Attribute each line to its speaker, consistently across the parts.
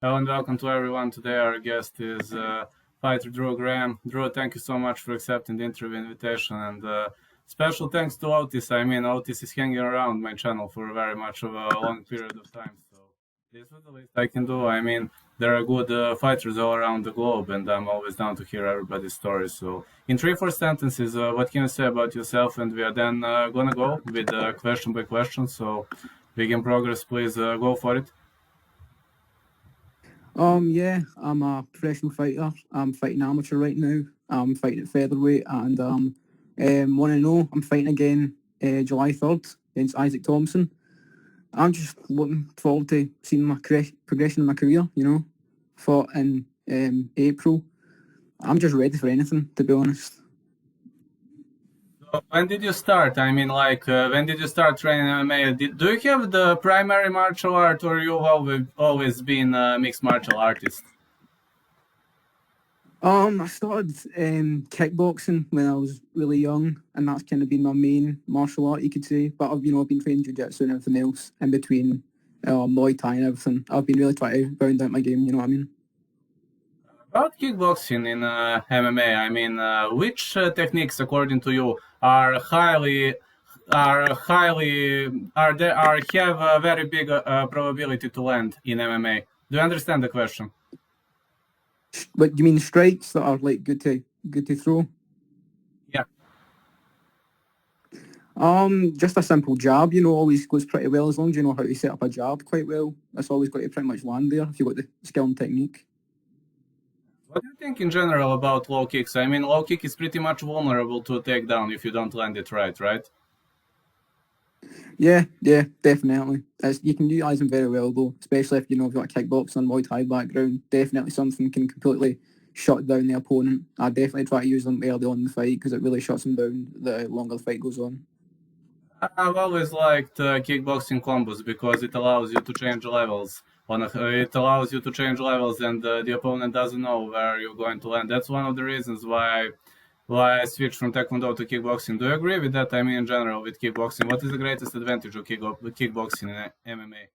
Speaker 1: Hello and welcome to everyone. Today our guest is fighter Drew Graham. Drew, thank you so much for accepting the interview invitation, and special thanks to Otis. I mean, Otis is hanging around my channel for very much of a long period of time, so this was the least I can do. I mean, there are good fighters all around the globe, and I'm always down to hear everybody's stories. So, in 3-4 sentences, what can you say about yourself? And we are then gonna go with question by question. So, begin progress, please. Go for it.
Speaker 2: Yeah, I'm a professional fighter. I'm fighting amateur right now. I'm fighting at featherweight, and want to know I'm fighting again July 3rd against Isaac Thompson. I'm just looking forward to seeing my progression in my career. Fought in April. I'm just ready for anything, to be honest.
Speaker 1: When did you start? I mean, when did you start training MMA? Do you have the primary martial art, or you've always been a mixed martial artist?
Speaker 2: I started kickboxing when I was really young, and that's kind of been my main martial art, you could say. But I've been training jiu-jitsu and everything else in between, Muay Thai and everything. I've been really trying to round out my game. You know what I mean?
Speaker 1: About kickboxing in MMA, I mean, which techniques, according to you, are highly have a very big probability to land in MMA? Do you understand the question?
Speaker 2: But you mean strikes that are like good to throw?
Speaker 1: Yeah.
Speaker 2: Just a simple jab, always goes pretty well as long as you know how to set up a jab quite well. That's always got to pretty much land there if you've got the skill and technique.
Speaker 1: What do you think in general about low kicks? I mean, low kick is pretty much vulnerable to a takedown if you don't land it right?
Speaker 2: Yeah, definitely. You can utilize them very well though, especially if you've got a kickboxing and Muay Thai background. Definitely something can completely shut down the opponent. I definitely try to use them early on in the fight because it really shuts them down the longer the fight goes on.
Speaker 1: I've always liked kickboxing combos because it allows you to change levels. It allows you to change levels, and the opponent doesn't know where you're going to land. That's one of the reasons why I switched from Taekwondo to kickboxing. Do you agree with that? I mean, in general, with kickboxing, what is the greatest advantage of kickboxing in MMA?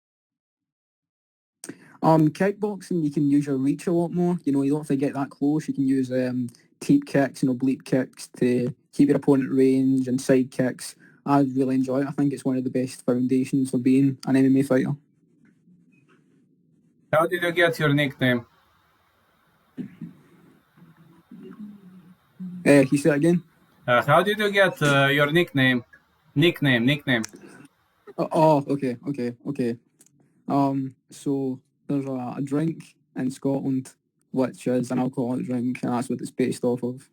Speaker 2: Kickboxing, you can use your reach a lot more. You don't have to get that close. You can use teep kicks, bleep kicks to keep your opponent at range, and side kicks. I really enjoy it. I think it's one of the best foundations for being an MMA fighter.
Speaker 1: How did you get your nickname?
Speaker 2: Can you say that again?
Speaker 1: How did you get your nickname? Nickname.
Speaker 2: Okay. So there's a drink in Scotland which is an alcoholic drink, and that's what it's based off of.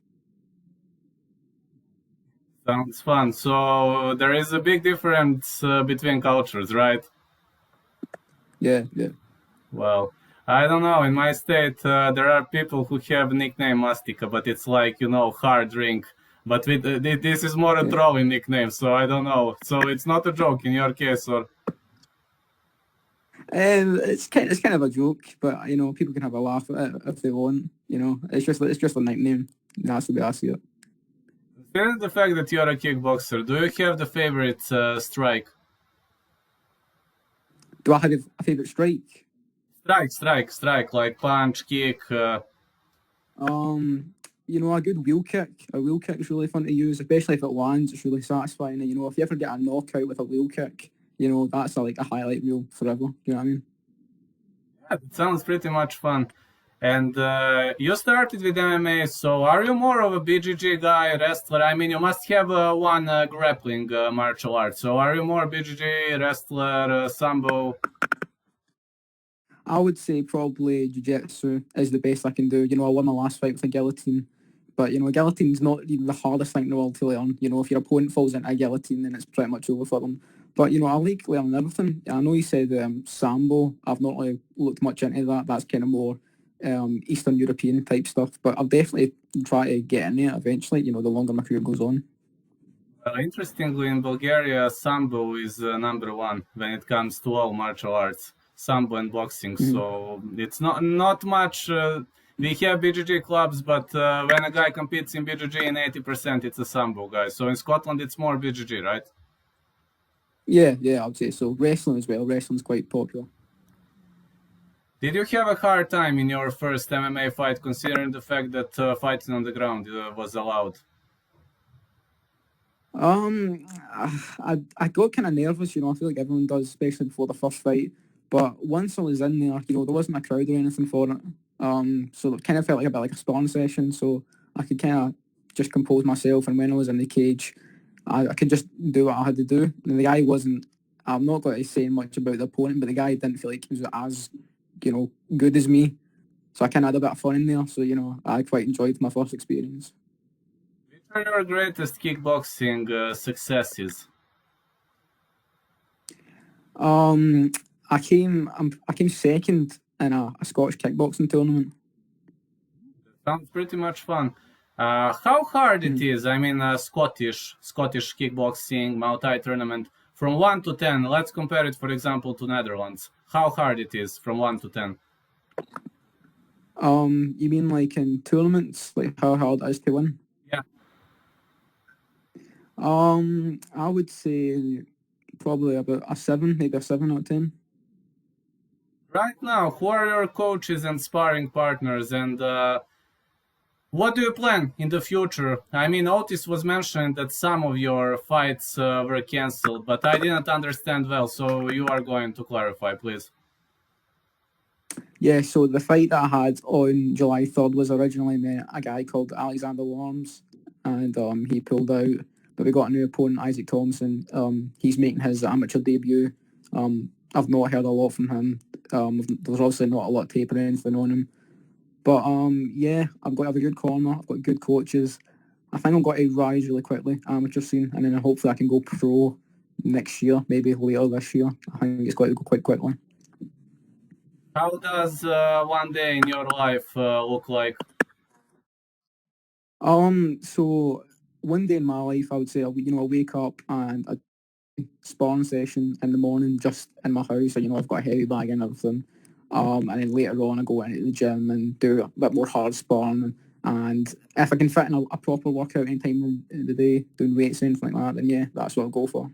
Speaker 1: Sounds fun. So there is a big difference between cultures, right?
Speaker 2: Yeah.
Speaker 1: Well, I don't know. In my state, there are people who have nickname Mastika, but it's like hard drink. But this is more a trolling nickname, so I don't know. So it's not a joke in your case, or
Speaker 2: It's kind of a joke, but people can have a laugh at it if they want. It's just a nickname. That's the way I see it.
Speaker 1: Considering the fact that you're a kickboxer, do you have the favorite strike?
Speaker 2: Do I have a favorite strike?
Speaker 1: Strike, like punch, kick.
Speaker 2: A good wheel kick. A wheel kick is really fun to use, especially if it lands. It's really satisfying. And, if you ever get a knockout with a wheel kick, that's like a highlight reel forever. You know what I mean?
Speaker 1: Yeah, it sounds pretty much fun. And you started with MMA, so are you more of a BJJ guy, wrestler? I mean, you must have one grappling martial art. So are you more BJJ, wrestler, sambo?
Speaker 2: I would say probably jiu-jitsu is the best I can do. I won my last fight with a guillotine. But, a guillotine's not even the hardest thing in the world to learn. If your opponent falls into a guillotine, then it's pretty much over for them. But, I like learning everything. I know you said Sambo. I've not really looked much into that. That's kind of more Eastern European type stuff. But I'll definitely try to get in there eventually, the longer my career goes on.
Speaker 1: Interestingly, in Bulgaria, Sambo is number one when it comes to all martial arts. Sambo and boxing. Mm-hmm. So it's not much. We have BJJ clubs, but when a guy competes in BJJ in 80%, it's a Sambo guy. So in Scotland, it's more BJJ, right?
Speaker 2: Yeah, I would say so. Wrestling as well. Wrestling's quite popular.
Speaker 1: Did you have a hard time in your first MMA fight, considering the fact that fighting on the ground was allowed?
Speaker 2: Um, I got kind of nervous, I feel like everyone does, especially before the first fight. But once I was in there, there wasn't a crowd or anything for it. So it kind of felt like a bit like a sparring session. So I could kind of just compose myself, and when I was in the cage, I could just do what I had to do. And the guy wasn't. I'm not going to say much about the opponent, but the guy didn't feel like he was as, good as me. So I kind of had a bit of fun in there. So I quite enjoyed my first experience.
Speaker 1: Which are your greatest kickboxing successes?
Speaker 2: Um, I came second in a Scottish kickboxing tournament.
Speaker 1: Sounds pretty much fun. How hard it is? I mean, Scottish kickboxing multi tournament from 1 to 10. Let's compare it, for example, to Netherlands. How hard it is from 1 to 10?
Speaker 2: You mean like in tournaments, like how hard it is to win?
Speaker 1: Yeah.
Speaker 2: I would say probably about a 7, maybe a 7 out of 10.
Speaker 1: Right now, who are your coaches and sparring partners, and what do you plan in the future? I mean, Otis was mentioned that some of your fights were canceled, but I didn't understand well, so you are going to clarify, please.
Speaker 2: Yeah, so the fight that I had on July 3rd was originally met a guy called Alexander Worms, and he pulled out. But we got a new opponent, Isaac Thompson. He's making his amateur debut. I've not heard a lot from him. There's obviously not a lot of tape or anything on him. But yeah, I've got to have a good corner. I've got good coaches. I think I've got to rise really quickly, amateur scene, and then hopefully I can go pro next year, maybe later this year. I think it's got to go quite quickly.
Speaker 1: How does one day in your life look like?
Speaker 2: So one day in my life, I would say, I wake up and a sparring session in the morning just in my house. So, I've got a heavy bag and everything. And then later on, I go into the gym and do a bit more hard sparring. And if I can fit in a proper workout any time in the day, doing weights and anything like that, then yeah, that's what I'll go for.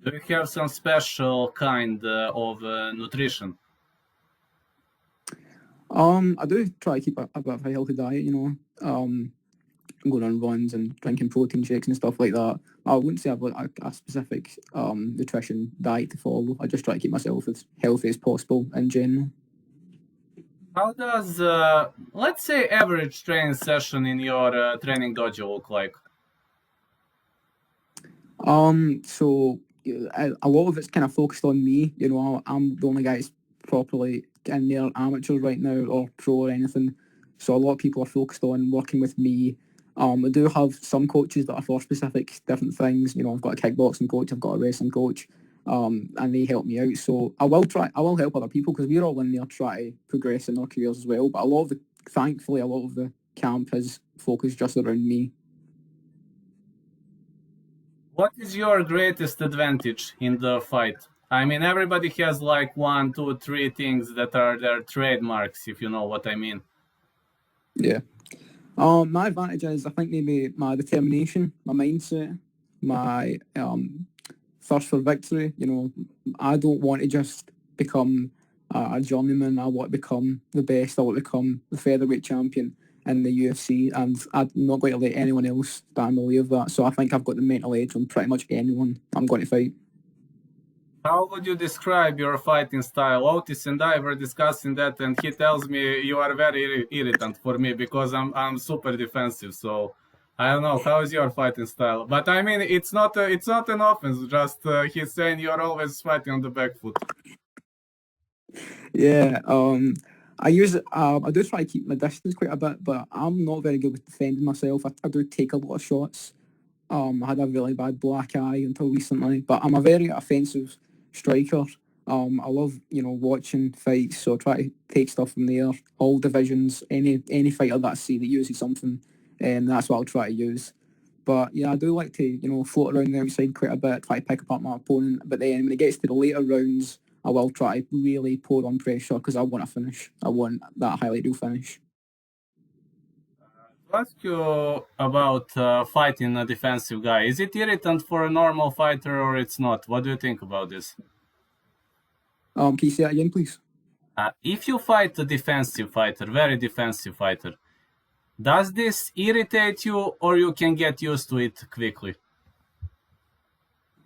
Speaker 1: Do you have some special kind of nutrition?
Speaker 2: I do try to keep a bit of a healthy diet, going on runs and drinking protein shakes and stuff like that. I wouldn't say I've got a specific nutrition diet to follow. I just try to keep myself as healthy as possible in general.
Speaker 1: How does, let's say, average training session in your training dojo look like?
Speaker 2: So a lot of it's kind of focused on me. I'm the only guy that's properly in there amateur right now or pro or anything. So a lot of people are focused on working with me. I do have some coaches that are for specific different things. I've got a kickboxing coach, I've got a wrestling coach, and they help me out. So I will help other people because we're all in there trying to progress in our careers as well. But thankfully, a lot of the camp is focused just around me.
Speaker 1: What is your greatest advantage in the fight? I mean, everybody has like 1, 2, 3 things that are their trademarks, if you know what I mean.
Speaker 2: Yeah. My advantage is, I think, maybe my determination, my mindset, my thirst for victory. I don't want to just become a journeyman. I want to become the best. I want to become the featherweight champion in the UFC, and I'm not going to let anyone else stand in the way of that. So I think I've got the mental edge on pretty much anyone I'm going to fight.
Speaker 1: How would you describe your fighting style? Otis and I were discussing that, and he tells me you are very irritant for me because I'm super defensive. So I don't know, how is your fighting style? But I mean, it's not an offense. Just he's saying you're always fighting on the back foot.
Speaker 2: Yeah. I do try to keep my distance quite a bit, but I'm not very good with defending myself. I do take a lot of shots. I had a really bad black eye until recently, but I'm a very offensive striker. I love, watching fights, so I try to take stuff from there. All divisions, any fighter that I see that uses something, and that's what I'll try to use. But yeah, I do like to, float around the outside quite a bit, try to pick apart my opponent. But then when it gets to the later rounds, I will try to really pour on pressure because I want to finish. I want that highlight reel finish.
Speaker 1: To ask you about fighting a defensive guy, is it irritant for a normal fighter or it's not? What do you think about this?
Speaker 2: Can you say that again, please?
Speaker 1: If you fight a defensive fighter, very defensive fighter, does this irritate you or you can get used to it quickly?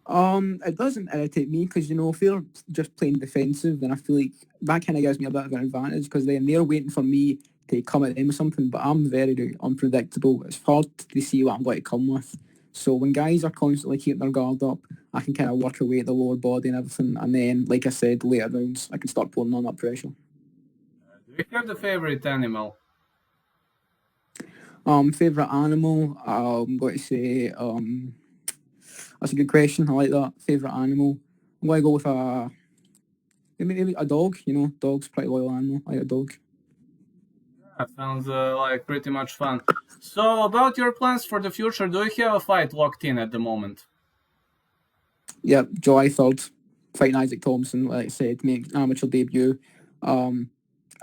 Speaker 2: It doesn't irritate me because if they're just playing defensive, then I feel like that kind of gives me a bit of an advantage because then they're waiting for me to come at them with something. But I'm very unpredictable. It's hard to see what I'm going to come with. So when guys are constantly keeping their guard up, I can kind of work away at the lower body and everything, and then, like I said, later rounds, I can start putting on that pressure.
Speaker 1: Do you have the favorite animal?
Speaker 2: Favorite animal? I'm going to say that's a good question. I like that. Favorite animal? I'm going to go with maybe a dog. Dog's a pretty loyal animal. I like a dog.
Speaker 1: That sounds like pretty much fun. So, about your plans for the future, do you have a fight locked in at the moment?
Speaker 2: Yep, July 3rd, fighting Isaac Thompson, like I said, make an amateur debut. I'm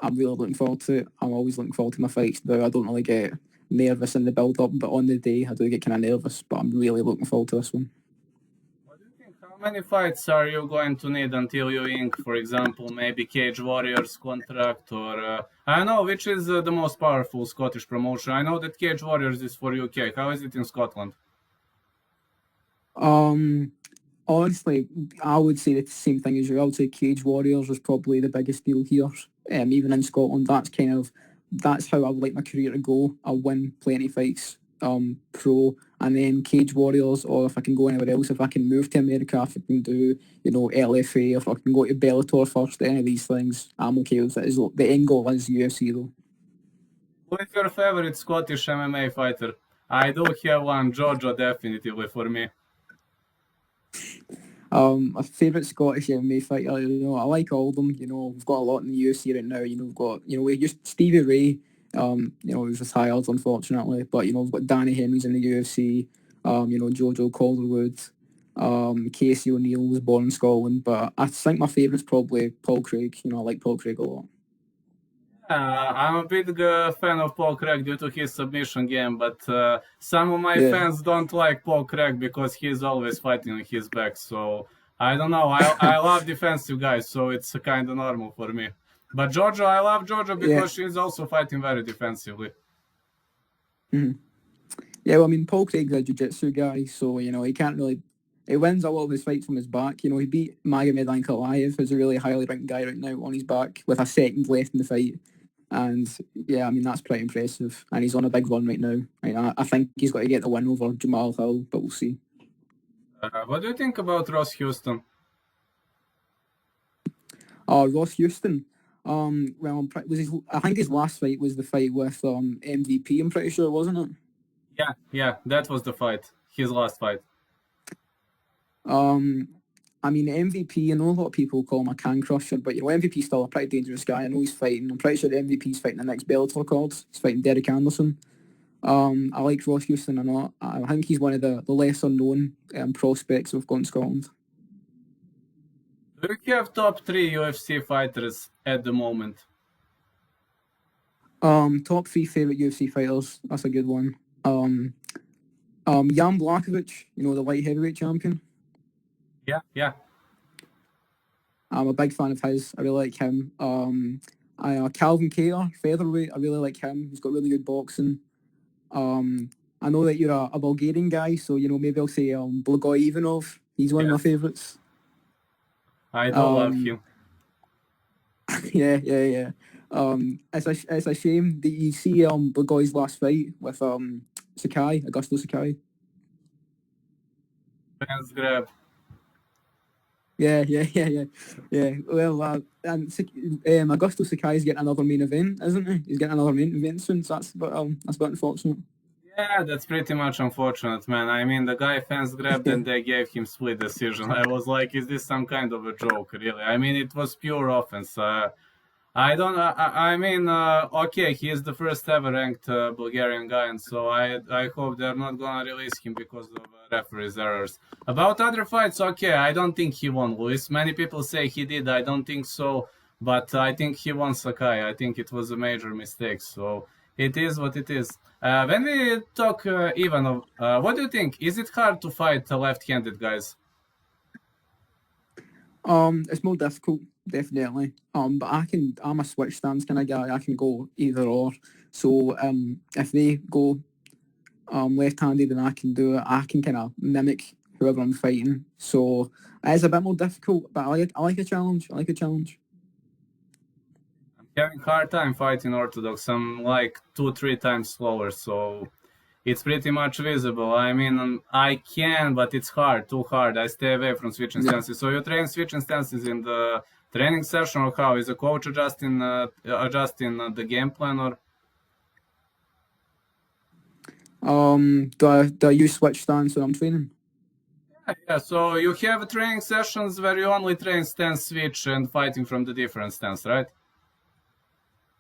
Speaker 2: really looking forward to it. I'm always looking forward to my fights now. I don't really get nervous in the build-up, but on the day I do get kind of nervous, but I'm really looking forward to this one.
Speaker 1: What do you think? How many fights are you going to need until you ink, for example, maybe Cage Warriors contract or... I don't know, which is the most powerful Scottish promotion? I know that Cage Warriors is for UK. How is it in Scotland?
Speaker 2: Honestly, I would say the same thing as you. I would say Cage Warriors is probably the biggest deal here. Even in Scotland, that's how I would like my career to go. I'll win plenty of fights, pro, and then Cage Warriors, or if I can go anywhere else, if I can move to America, if I can do, LFA, if I can go to Bellator first, any of these things, I'm okay with it. The end goal is UFC though.
Speaker 1: Who is your favorite Scottish MMA fighter? I do have one, Jojo, definitely for me.
Speaker 2: My favourite Scottish MMA fighter, I like all of them. We've got a lot in the UFC right now. We've got, we used Stevie Ray, he's retired unfortunately, but we've got Danny Henry's in the UFC, Jojo Calderwood, Casey O'Neill was born in Scotland, but I think my favourite's probably Paul Craig. I like Paul Craig a lot.
Speaker 1: I'm a big fan of Paul Craig due to his submission game, but some of my fans don't like Paul Craig because he's always fighting on his back. So I don't know. I love defensive guys, so it's kind of normal for me. But Jojo, I love Jojo because she's also fighting very defensively.
Speaker 2: Mm-hmm. Yeah, well, I mean, Paul Craig's a jiu-jitsu guy, so, he can't really... He wins a lot of his fights from his back. He beat Magomed Ankalaev, who's a really highly ranked guy right now, on his back with a second left in the fight. And yeah, I mean, that's pretty impressive. And he's on a big run right now. I think he's got to get the win over Jamal Hill, but we'll see.
Speaker 1: What do you think about Ross Houston?
Speaker 2: Ross Houston. Well, I think his last fight was the fight with MVP, I'm pretty sure, wasn't it?
Speaker 1: Yeah, that was the fight. His last fight.
Speaker 2: I mean, MVP, I know a lot of people call him a can crusher, but MVP's still a pretty dangerous guy. I know he's fighting. I'm pretty sure the MVP's fighting the next Bellator card. He's fighting Derek Anderson. I like Ross Houston a lot. I think he's one of the lesser known prospects we've got in Scotland.
Speaker 1: Do you have top 3 UFC fighters at the moment?
Speaker 2: Top 3 favorite UFC fighters. That's a good one. Jan Blachowicz, the light heavyweight champion.
Speaker 1: Yeah.
Speaker 2: I'm a big fan of his. I really like him. Calvin Kattar, featherweight. I really like him. He's got really good boxing. I know that you're a Bulgarian guy, so maybe I'll say Blagoy Ivanov. He's one of my favorites.
Speaker 1: I do love him.
Speaker 2: Yeah. It's a shame that you see Blagoy's last fight with Augusto Sakai.
Speaker 1: Fans grab.
Speaker 2: Yeah. Well, and Augusto Sakai's getting another main event, isn't he? He's getting another main event soon, so that's a bit unfortunate.
Speaker 1: Yeah, that's pretty much unfortunate, man. I mean, the guy fans grabbed and they gave him split decision. I was like, is this some kind of a joke, really? I mean, it was pure offense. Okay, he is the first ever ranked Bulgarian guy, and so I hope they're not gonna release him because of referees' errors. About other fights, okay, I don't think he won Lewis. Many people say he did. I don't think so, but I think he won Sakai. I think it was a major mistake, so it is what it is. When we talk Ivanov, what do you think? Is it hard to fight left-handed guys?
Speaker 2: It's more difficult definitely. But I'm a switch stance kind of guy. I can go either or. So if they go left-handed, then I can do it. I can kind of mimic whoever I'm fighting. So it's a bit more difficult, but I like a challenge. I like a challenge.
Speaker 1: I'm having hard time fighting Orthodox. I'm like 2-3 times slower, so it's pretty much visible. I mean, I can, but it's hard, too hard. I stay away from switching
Speaker 2: Yeah.
Speaker 1: stances. So you train switching stances in the training session, or how? Is the coach adjusting the game plan, or?
Speaker 2: Do I use switch stance when I'm training?
Speaker 1: Yeah, so you have training sessions where you only train stance switch and fighting from the different stance, right?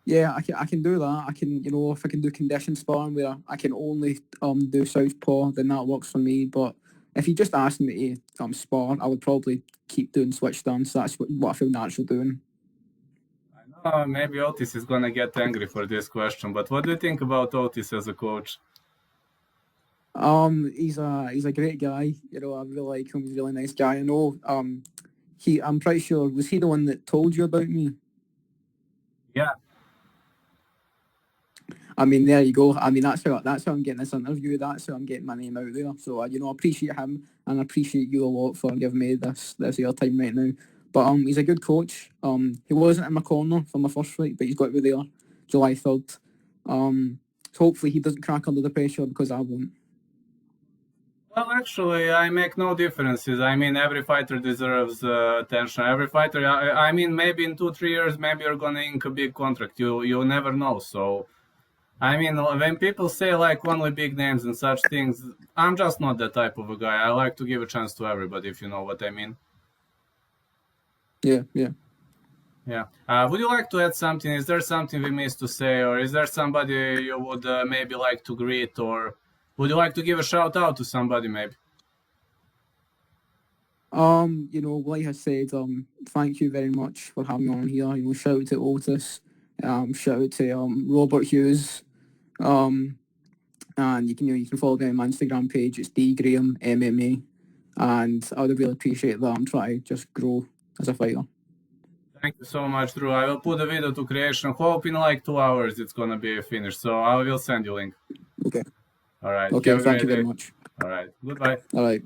Speaker 2: Yeah, I can do that. I can, you know, if I can do condition sparring where I can only do southpaw, then that works for me. But if you just asked me to spar, I would probably keep doing switch stance. That's what I feel natural doing.
Speaker 1: I know maybe Otis is gonna get angry for this question, but what do you think about Otis as a coach?
Speaker 2: He's a great guy. You know, I really like him. He's a really nice guy. I know. I'm pretty sure, was he the one that told you about me?
Speaker 1: Yeah.
Speaker 2: I mean, there you go. I mean, that's how I'm getting this interview. That's how I'm getting my name out there. So you know, I appreciate him and I appreciate you a lot for giving me this airtime right now. But he's a good coach. He wasn't in my corner for my first fight, but he's got me there July 3rd. So hopefully he doesn't crack under the pressure because I won't.
Speaker 1: Well, actually, I make no differences. I mean, every fighter deserves attention. Every fighter. I mean, maybe in 2-3 years, maybe you're gonna ink a big contract. You never know. So, I mean, when people say like only big names and such things, I'm just not that type of a guy. I like to give a chance to everybody, if you know what I mean.
Speaker 2: Yeah.
Speaker 1: Yeah. Would you like to add something? Is there something we missed to say, or is there somebody you would maybe like to greet, or would you like to give a shout out to somebody maybe?
Speaker 2: You know, like I said, thank you very much for having me on here. You know, shout out to Otis, shout out to Robert Hughes, and you can follow me on my Instagram page. It's dgraham MMA, and I would really appreciate that. I'm trying to just grow as a fighter.
Speaker 1: Thank you so much, Drew. I will put the video to creation. Hope in like 2 hours it's gonna be finished. So I will send you link.
Speaker 2: Okay.
Speaker 1: All right.
Speaker 2: Okay.
Speaker 1: Have a
Speaker 2: Thank
Speaker 1: great
Speaker 2: you very
Speaker 1: day.
Speaker 2: much.
Speaker 1: All right. Goodbye.
Speaker 2: All right.